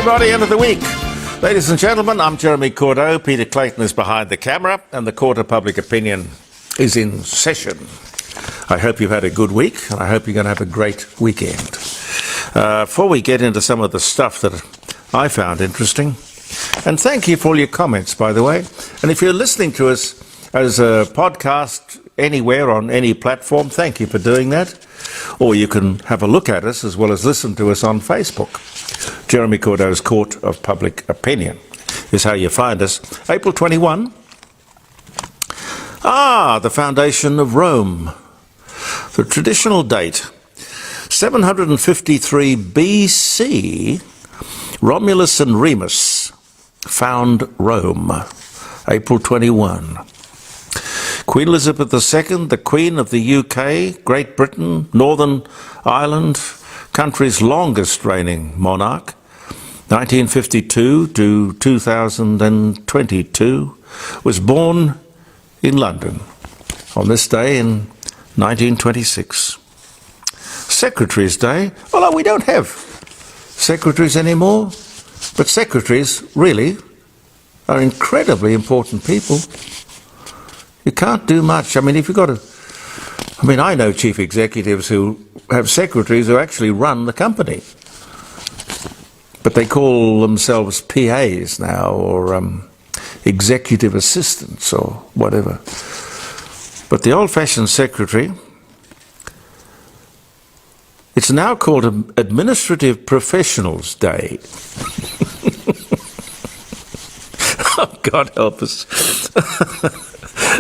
everybody, end of the week. Ladies and gentlemen, I'm Jeremy Cordeaux. Peter Clayton is behind the camera, and the Court of Public Opinion is in session. I hope you've had a good week, and I hope you're going to have a great weekend. Before we get into some of the stuff that I found interesting, and thank you for all your comments, by the way. And if you're listening to us as a podcast anywhere on any platform, thank you for doing that. Or you can have a look at us as well as listen to us on Facebook. Jeremy Cordeaux's Court of Public Opinion is how you find us. April 21. The foundation of Rome. The traditional date, 753 BC, Romulus and Remus found Rome. April 21. Queen Elizabeth II, the Queen of the UK, Great Britain, Northern Ireland, country's longest reigning monarch, 1952 to 2022, was born in London on this day in 1926. Secretary's Day, although we don't have secretaries anymore, but secretaries really are incredibly important people. You can't do much. I mean, if you've got I know chief executives who have secretaries who actually run the company. But they call themselves PAs now, or executive assistants, or whatever. But the old-fashioned secretary, it's now called Administrative Professionals Day. Oh, God help us.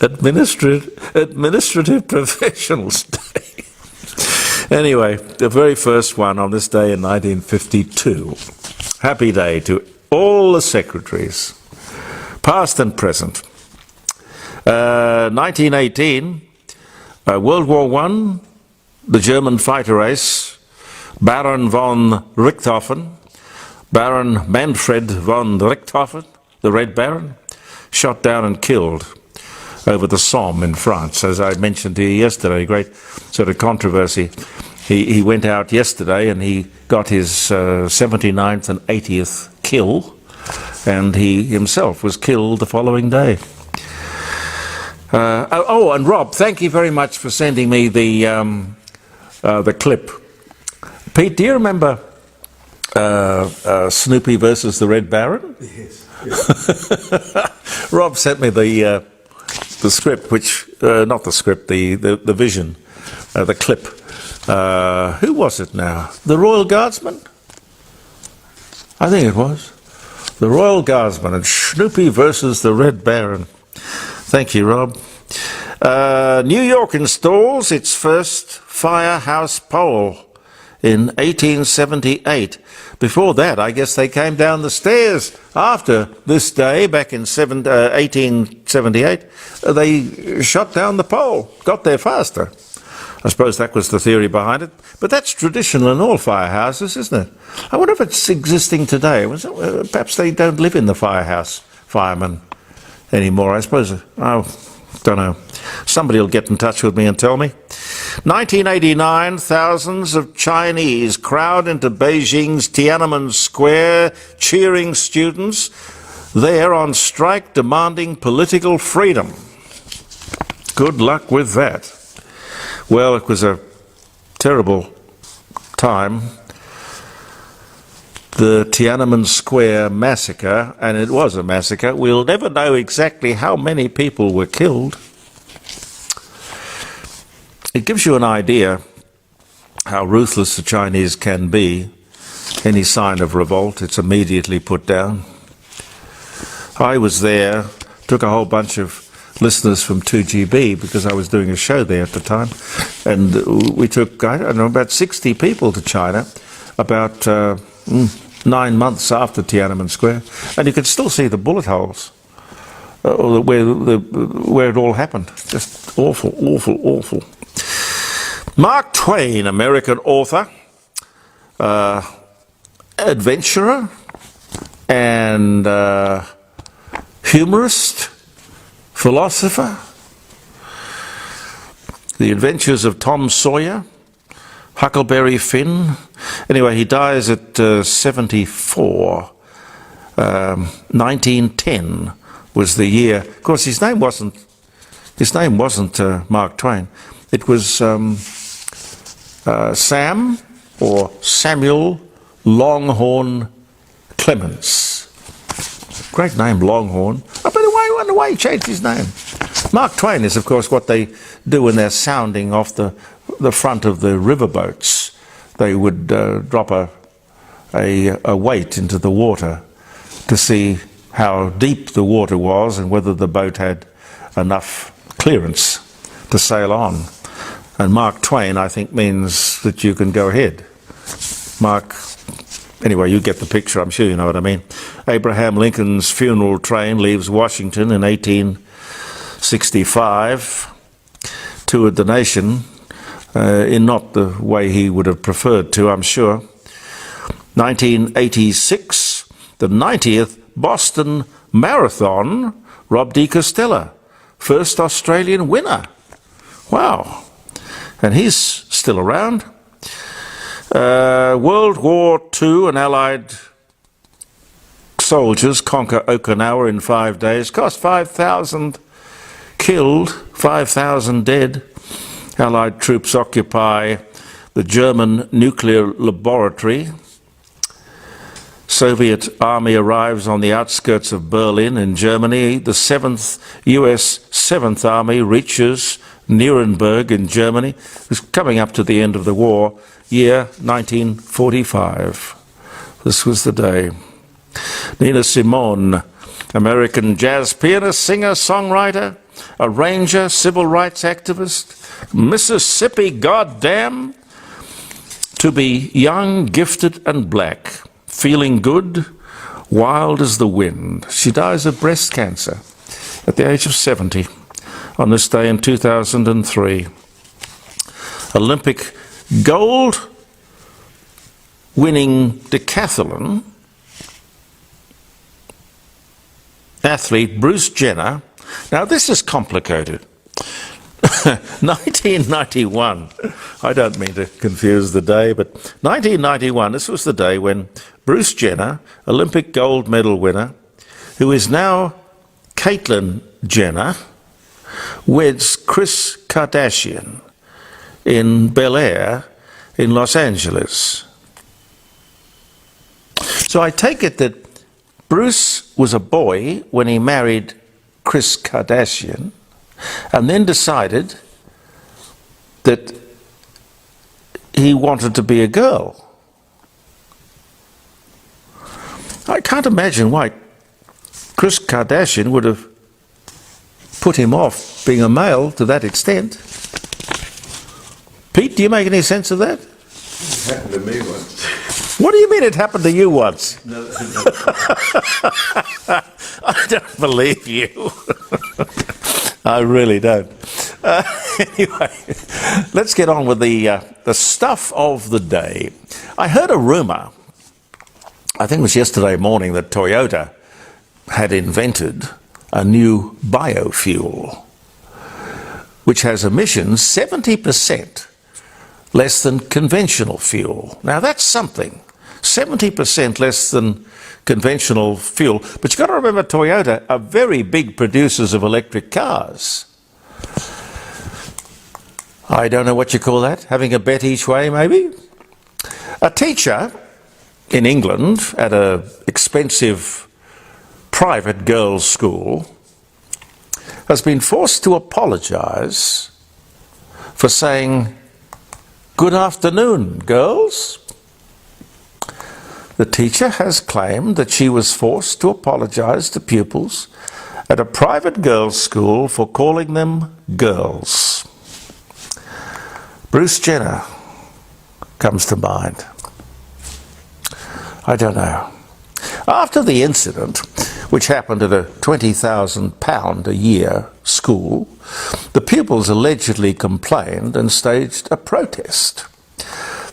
Administrative Professionals Day. Anyway, the very first one on this day in 1952. Happy day to all the secretaries, past and present. 1918, World War I, the German fighter ace, Baron von Richthofen, Baron Manfred von Richthofen, the Red Baron, shot down and killed over the Somme in France. As I mentioned to you yesterday, great sort of controversy. He went out yesterday and he got his 79th and 80th kill, and he himself was killed the following day. And Rob, thank you very much for sending me the clip. Pete, do you remember Snoopy versus the Red Baron? Yes. Rob sent me the script, which not the script, the vision, the clip. Who was it now? The Royal Guardsman? I think it was. The Royal Guardsman and Snoopy versus the Red Baron. Thank you, Rob. New York installs its first firehouse pole in 1878. Before that, I guess they came down the stairs after this day, back in 1878. They shot down the pole, got there faster. I suppose that was the theory behind it. But that's traditional in all firehouses, isn't it? I wonder if it's existing today. Perhaps they don't live in the firemen anymore. I suppose, I don't know. Somebody will get in touch with me and tell me. 1989, thousands of Chinese crowd into Beijing's Tiananmen Square, cheering students there on strike demanding political freedom. Good luck with that. Well, it was a terrible time. The Tiananmen Square massacre, and it was a massacre. We'll never know exactly how many people were killed. It gives you an idea how ruthless the Chinese can be. Any sign of revolt, it's immediately put down. I was there, took a whole bunch of listeners from 2GB because I was doing a show there at the time, and we took, I don't know, about 60 people to China about 9 months after Tiananmen Square, and you could still see the bullet holes where it all happened. Just awful, awful, awful. Mark Twain, American author, adventurer, and humorist, philosopher. The Adventures of Tom Sawyer, Huckleberry Finn. Anyway, he dies at 74. 1910 was the year. Of course, his name wasn't Mark Twain. It was Sam or Samuel Longhorn Clemens. Great name, Longhorn. Oh, by the way, I wonder why he changed his name. Mark Twain is, of course, what they do when they're sounding off the front of the riverboats. They would drop a weight into the water to see how deep the water was and whether the boat had enough clearance to sail on. And Mark Twain, I think, means that you can go ahead. Mark, anyway, you get the picture, I'm sure you know what I mean. Abraham Lincoln's funeral train leaves Washington in 1865, toured the nation in not the way he would have preferred to, I'm sure. 1986, the 90th Boston Marathon, Rob de Castella, first Australian winner. Wow. And he's still around. World War II and Allied soldiers conquer Okinawa in 5 days. Cost 5,000 killed, 5,000 dead. Allied troops occupy the German nuclear laboratory. Soviet army arrives on the outskirts of Berlin in Germany. The US 7th Army reaches Nuremberg in Germany. It was coming up to the end of the war, year 1945. This was the day. Nina Simone, American jazz pianist, singer, songwriter, arranger, civil rights activist, Mississippi goddamn, to be young, gifted and black, feeling good, wild as the wind. She dies of breast cancer at the age of 70 on this day in 2003. Olympic gold winning decathlon athlete Bruce Jenner. Now this is complicated. 1991, I don't mean to confuse the day, but 1991, this was the day when Bruce Jenner, Olympic gold medal winner, who is now Caitlyn Jenner, weds Kris Kardashian in Bel Air in Los Angeles. So I take it that Bruce was a boy when he married Kris Kardashian, and then decided that he wanted to be a girl. I can't imagine why Kris Kardashian would have put him off being a male to that extent. Pete, do you make any sense of that? It happened to me once. What do you mean it happened to you once? No. I don't believe you. I really don't. Anyway, let's get on with the stuff of the day. I heard a rumour, I think it was yesterday morning, that Toyota had invented a new biofuel which has emissions 70% less than conventional fuel. Now that's something. 70% less than conventional fuel. But you've got to remember Toyota are very big producers of electric cars. I don't know what you call that. Having a bet each way, maybe? A teacher in England at an expensive private girls' school has been forced to apologise for saying, "Good afternoon, girls." The teacher has claimed that she was forced to apologise to pupils at a private girls' school for calling them girls. Bruce Jenner comes to mind. I don't know. After the incident, which happened at a £20,000 a year school, the pupils allegedly complained and staged a protest.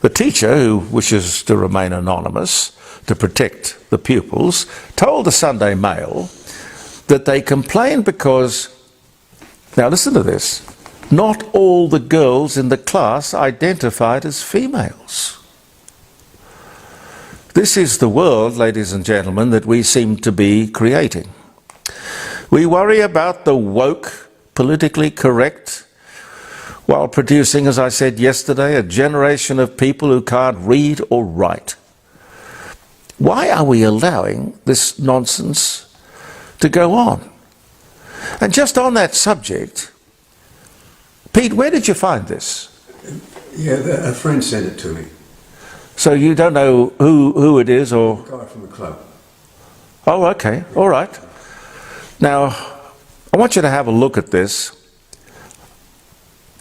The teacher, who wishes to remain anonymous to protect the pupils, told the Sunday Mail that they complained because, now listen to this, Not all the girls in the class identified as females. This is the world, ladies and gentlemen, that we seem to be creating. We worry about the woke, politically correct, while producing, as I said yesterday, a generation of people who can't read or write. Why are we allowing this nonsense to go on? And just on that subject, Pete, where did you find this? Yeah, a friend sent it to me. So you don't know who it is, or? A guy from the club. Oh, okay, all right. Now, I want you to have a look at this.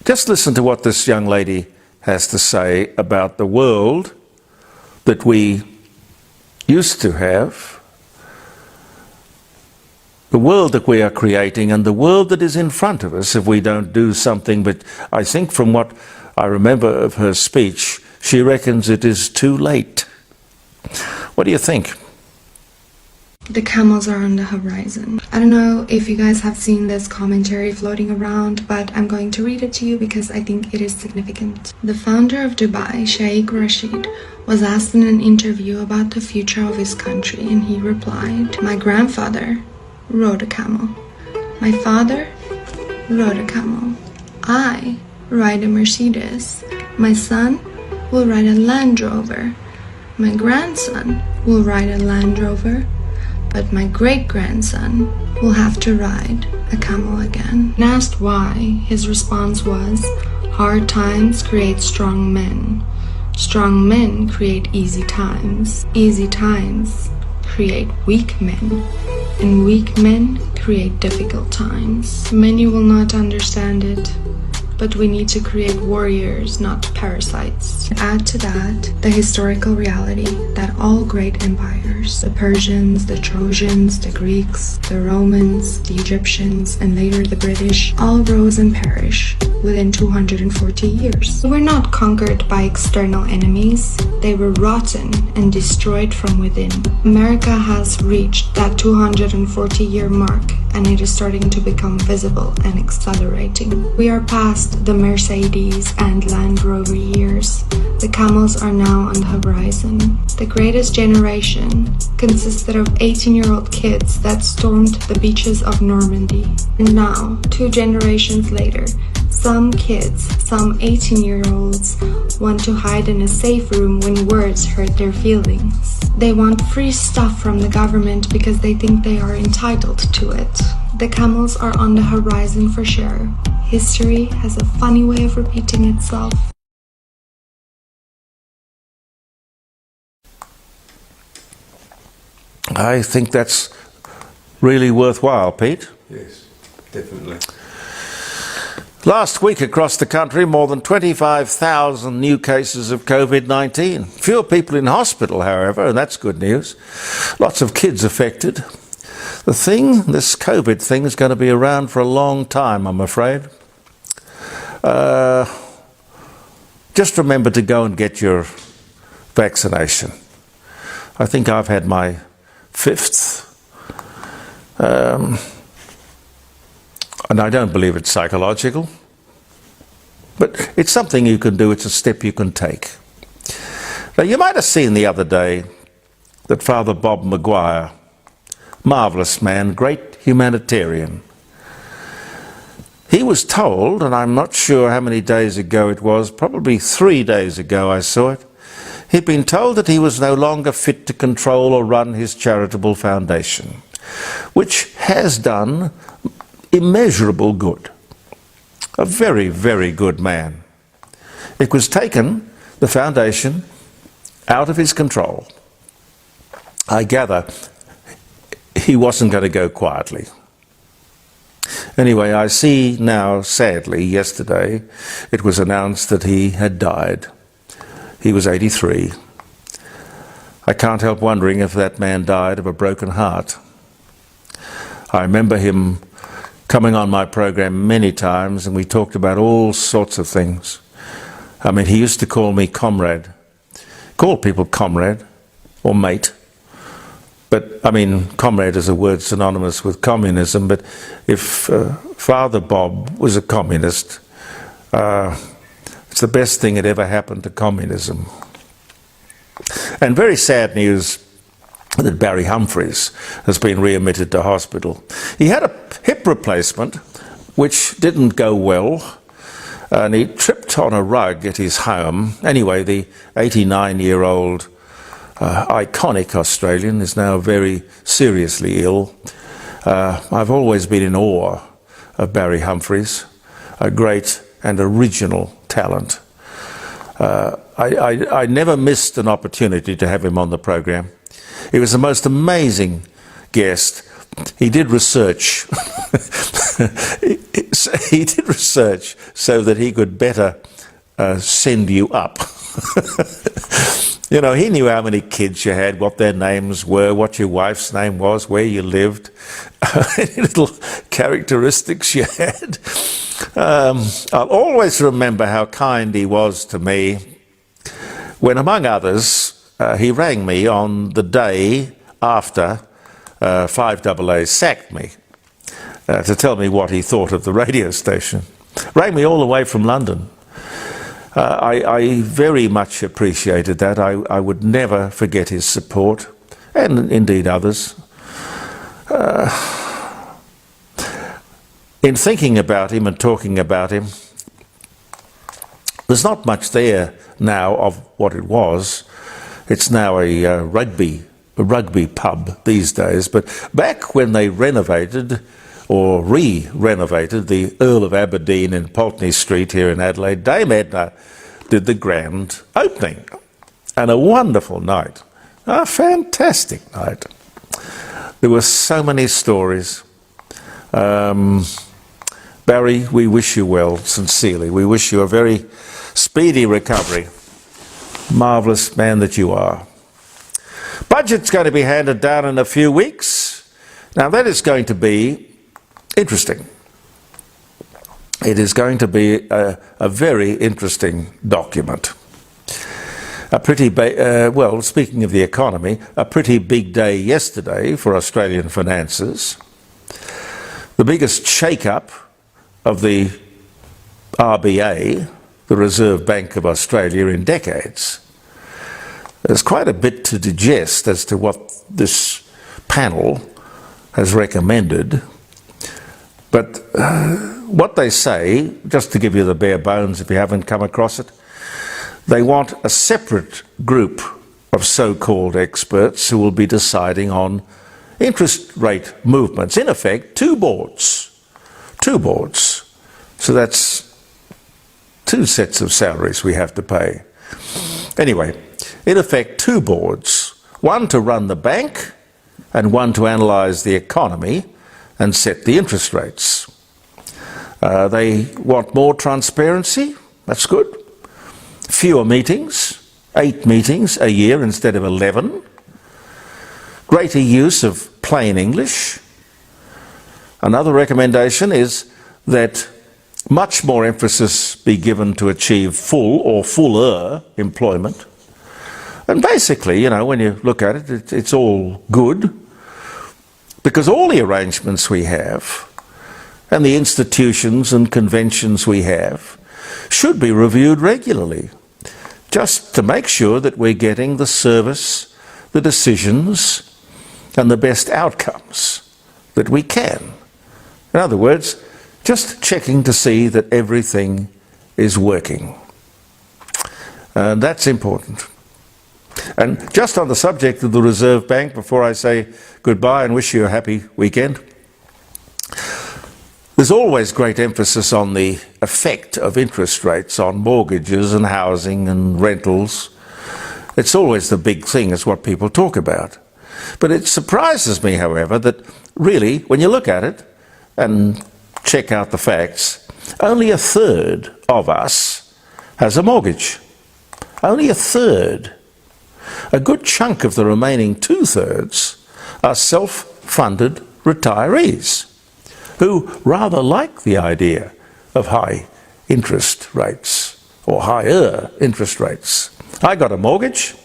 Just listen to what this young lady has to say about the world that we used to have, the world that we are creating, and the world that is in front of us if we don't do something. But I think from what I remember of her speech, she reckons it is too late. What do you think? The camels are on the horizon. I don't know if you guys have seen this commentary floating around, but I'm going to read it to you because I think it is significant. The founder of Dubai, Sheikh Rashid, was asked in an interview about the future of his country, and he replied, "My grandfather rode a camel. My father rode a camel. I ride a Mercedes. My son will ride a Land Rover. My grandson will ride a Land Rover. But my great-grandson will have to ride a camel again." When asked why, his response was, "Hard times create strong men. Strong men create easy times. Easy times create weak men. And weak men create difficult times." Many will not understand it, but we need to create warriors, not parasites. Add to that the historical reality that all great empires, the Persians, the Trojans, the Greeks, the Romans, the Egyptians, and later the British, all rose and perished within 240 years. They were not conquered by external enemies, they were rotten and destroyed from within. America has reached that 240-year mark, and it is starting to become visible and accelerating. We are past the Mercedes and Land Rover years. The camels are now on the horizon. The greatest generation consisted of 18-year-old kids that stormed the beaches of Normandy. And now, 2 generations later, some kids, some 18-year-olds, want to hide in a safe room when words hurt their feelings. They want free stuff from the government because they think they are entitled to it. The camels are on the horizon for sure. History has a funny way of repeating itself. I think that's really worthwhile, Pete. Yes, definitely. Last week across the country, more than 25,000 new cases of COVID-19. Fewer people in hospital, however, and that's good news. Lots of kids affected. This COVID thing is going to be around for a long time, I'm afraid. Just remember to go and get your vaccination. I think I've had my 5th. And I don't believe it's psychological. But it's something you can do. It's a step you can take. Now, you might have seen the other day that Father Bob Maguire, marvellous man, great humanitarian, he was told, and I'm not sure how many days ago it was, probably 3 days ago I saw it, he'd been told that he was no longer fit to control or run his charitable foundation, which has done immeasurable good. A very, very good man. It was taken, the foundation, out of his control. I gather he wasn't going to go quietly. Anyway, I see now, sadly, yesterday, it was announced that he had died. He was 83. I can't help wondering if that man died of a broken heart. I remember him coming on my program many times, and we talked about all sorts of things. I mean, he used to call me comrade. Call people comrade or mate. But, I mean, comrade is a word synonymous with communism, but if Father Bob was a communist, It's the best thing that ever happened to communism. And very sad news that Barry Humphries has been readmitted to hospital. He had a hip replacement which didn't go well, and he tripped on a rug at his home. Anyway, the 89-year-old iconic Australian is now very seriously ill. I've always been in awe of Barry Humphries, a great and original talent. I never missed an opportunity to have him on the program. He was the most amazing guest. He did research. He did research so that he could better send you up. You know, he knew how many kids you had, what their names were, what your wife's name was, where you lived, any little characteristics you had. I'll always remember how kind he was to me when, among others, he rang me on the day after 5AA sacked me to tell me what he thought of the radio station. Rang me all the way from London. I very much appreciated that. I would never forget his support, and indeed others. In thinking about him and talking about him, there's not much there now of what it was. It's now a rugby pub these days, but back when they renovated or re-renovated the Earl of Aberdeen in Pulteney Street here in Adelaide, Dame Edna did the grand opening. And a wonderful night, a fantastic night. There were so many stories. Barry, we wish you well, sincerely. We wish you a very speedy recovery. Marvellous man that you are. Budget's going to be handed down in a few weeks. Now that is going to be interesting. It is going to be a very interesting document. Well, speaking of the economy, a pretty big day yesterday for Australian finances. The biggest shake-up of the RBA, the Reserve Bank of Australia, in decades. There's quite a bit to digest as to what this panel has recommended. But what they say, just to give you the bare bones if you haven't come across it, they want a separate group of so-called experts who will be deciding on interest rate movements. In effect, two boards. So that's two sets of salaries we have to pay. Anyway, in effect, two boards. One to run the bank and one to analyse the economy and set the interest rates. They want more transparency. That's good. Fewer meetings, 8 meetings a year instead of 11. Greater use of plain English. Another recommendation is that much more emphasis be given to achieve full or fuller employment. And basically, you know, when you look at it, it's all good, because all the arrangements we have and the institutions and conventions we have should be reviewed regularly, just to make sure that we're getting the service, the decisions, and the best outcomes that we can. In other words, just checking to see that everything is working. And that's important. And just on the subject of the Reserve Bank, before I say goodbye and wish you a happy weekend, there's always great emphasis on the effect of interest rates on mortgages and housing and rentals. It's always the big thing, it's what people talk about. But it surprises me, however, that really, when you look at it and check out the facts, only a third of us has a mortgage. Only a third. A good chunk of the remaining 2/3 are self-funded retirees who rather like the idea of high interest rates or higher interest rates. I got a mortgage,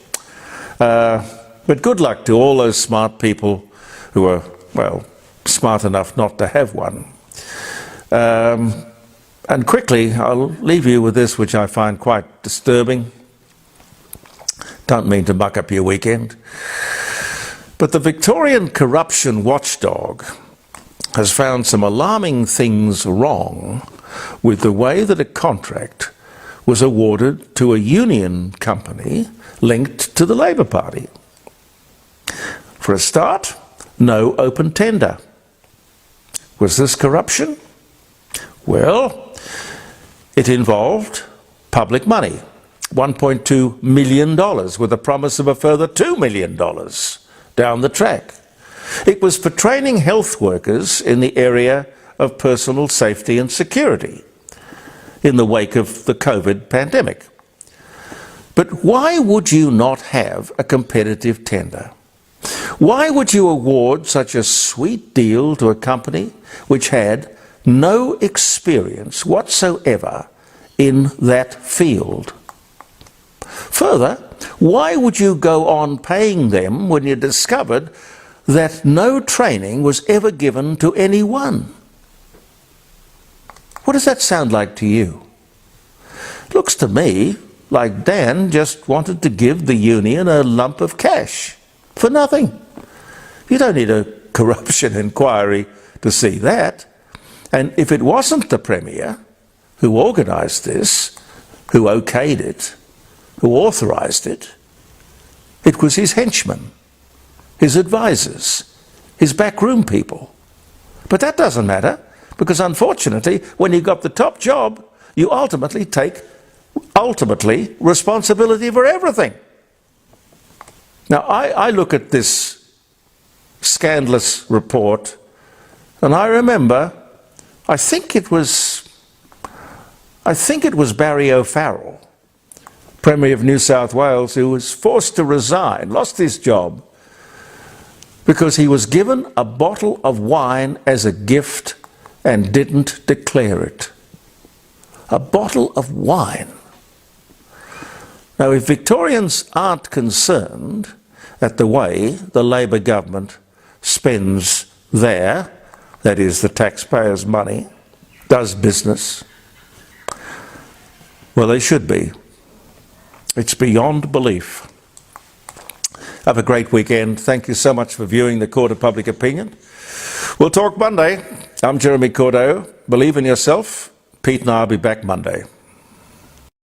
but good luck to all those smart people who are, well, smart enough not to have one. And quickly, I'll leave you with this, which I find quite disturbing. Don't mean to muck up your weekend. But the Victorian corruption watchdog has found some alarming things wrong with the way that a contract was awarded to a union company linked to the Labour Party. For a start, no open tender. Was this corruption? Well, it involved public money, $1.2 million, with a promise of a further $2 million down the track. It was for training health workers in the area of personal safety and security in the wake of the COVID pandemic. But why would you not have a competitive tender? Why would you award such a sweet deal to a company which had no experience whatsoever in that field? Further, why would you go on paying them when you discovered that no training was ever given to anyone? What does that sound like to you? It looks to me like Dan just wanted to give the union a lump of cash for nothing. You don't need a corruption inquiry to see that. And if it wasn't the Premier who organised this, who okayed it, who authorised it, it was his henchmen, his advisors, his backroom people. But that doesn't matter, because unfortunately, when you got the top job, you ultimately take responsibility for everything. Now, I look at this scandalous report, and I remember, I think it was Barry O'Farrell, Premier of New South Wales, who was forced to resign, lost his job, because he was given a bottle of wine as a gift and didn't declare it. A bottle of wine. Now, if Victorians aren't concerned at the way the Labor government spends their, that is the taxpayers' money, does business, well, they should be. It's beyond belief. Have a great weekend. Thank you so much for viewing the Court of Public Opinion. We'll talk Monday. I'm Jeremy Cordeaux. Believe in yourself. Pete and I will be back Monday.